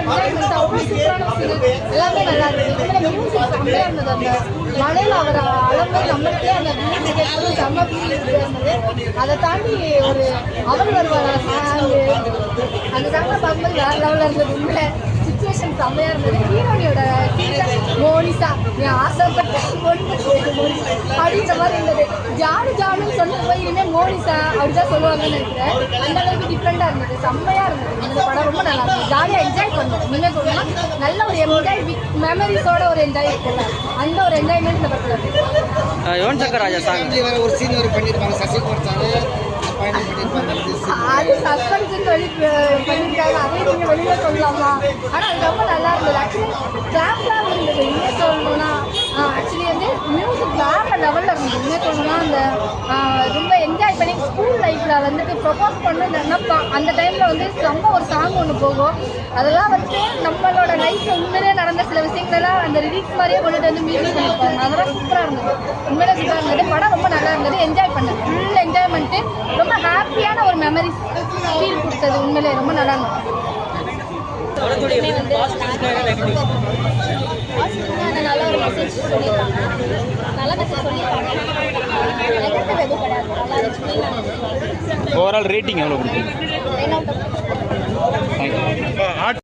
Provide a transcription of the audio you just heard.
Enjoyment அவ்வளோ சூப்பரான feel எல்லாமே நல்லா இருந்தது. மியூசிக் செம்மையாக இருந்தது. அந்த மழையில் அவர் அளவு நம்மளுக்கே அந்த மியூசிக் கேட்கறது செம்ம ஃபீல் இருந்தது. அதை தாண்டி ஒரு அவர் வருவார் சாங்கு அந்த சாங்கை பார்க்கும்போது வேறு லெவலில் இருந்தது. உண்மையில சிச்சுவேஷன் செம்மையாக இருந்தது. ஹீரோனியோட மோனிஷா என் ஆசைப்பட்ட பொண்ணு அப்படின்ற மாதிரி இருந்தது. ஜானு ஜானுன்னு சொன்ன போய் இனிமேல் மோனிஷா அப்படிதான் சொல்லுவாங்கன்னு நினைக்கிறேன். அந்த அளவுக்கு டிஃப்ரெண்டாக இருந்தது. செம்மையாக இருந்தது. இந்த படம் ரொம்ப நல்லா இருந்தது. ஜாலியாக என்ஜாய் பண்ணோம். இனிமேல் சொல்லணும் நல்ல ஒரு என்ஜாய் வித் மெமரிஸோட ஒரு என்ஜாய் இருக்குல்ல அந்த ஒரு என்ஜாய்மெண்ட் இந்த படத்தில் இருக்குது. யுவன் சங்கர் ராஜா சாங் ஒரு சீன் பண்ணியிருப்பாங்க சசிகுமார் சார் அது சஸ்பென்ஸ் பண்ணியிருக்காங்க. அதையும் நீங்கள் வெளியே சொல்லலாமா? ஆனால் அது ரொம்ப நல்லா இருந்தது. ஆக்சுவலி கிளாப்லாம் இருந்தது. இன்னும் சொல்லணும்னா ஆக்சுவலி வந்து மியூசிக் வேறு லெவலில் இருந்தது. இன்னும் சொல்லணும்னா அந்த ரொம்ப என்ஜாய் பண்ணி ஸ்கூல் லைஃப்பில் வந்துட்டு ப்ரொபோஸ் பண்ண அந்த டைமில் வந்து ரொம்ப ஒரு சாங் ஒன்று போகும். அதெல்லாம் வந்து நம்மளோட லைஃப்பில் உண்மையிலே நடந்த சில விஷயங்களெல்லாம் அந்த ரிலீஸ் மாதிரியே கொண்டுட்டு வந்து மியூசிக் பண்ணியிருப்பாங்க. அதெல்லாம் சூப்பராக இருந்தது. உண்மையிலே சூப்பராக இருந்தது. படம் ரொம்ப நல்லா இருந்தது. என்ஜாய் பண்ணேன். ஃபுல் என்ஜாய்மெண்ட்டு ரொம்ப ஹாப்பியான ஒரு மெமரிஸ் ஃபீல் கொடுத்தது. உண்மையிலே ரொம்ப நல்லா இருந்தது. நல்ல ஒரு மெசேஜ் சொல்லியிருக்காங்க. நல்ல மெசேஜ் சொல்லியிருக்காங்க. நெகட்டிவ் எதுவும் கிடையாது. நல்லா இருந்துச்சு. ஓவரால் ரேட்டிங் எவ்வளோ கொடுத்தீங்க? 10 out of 10.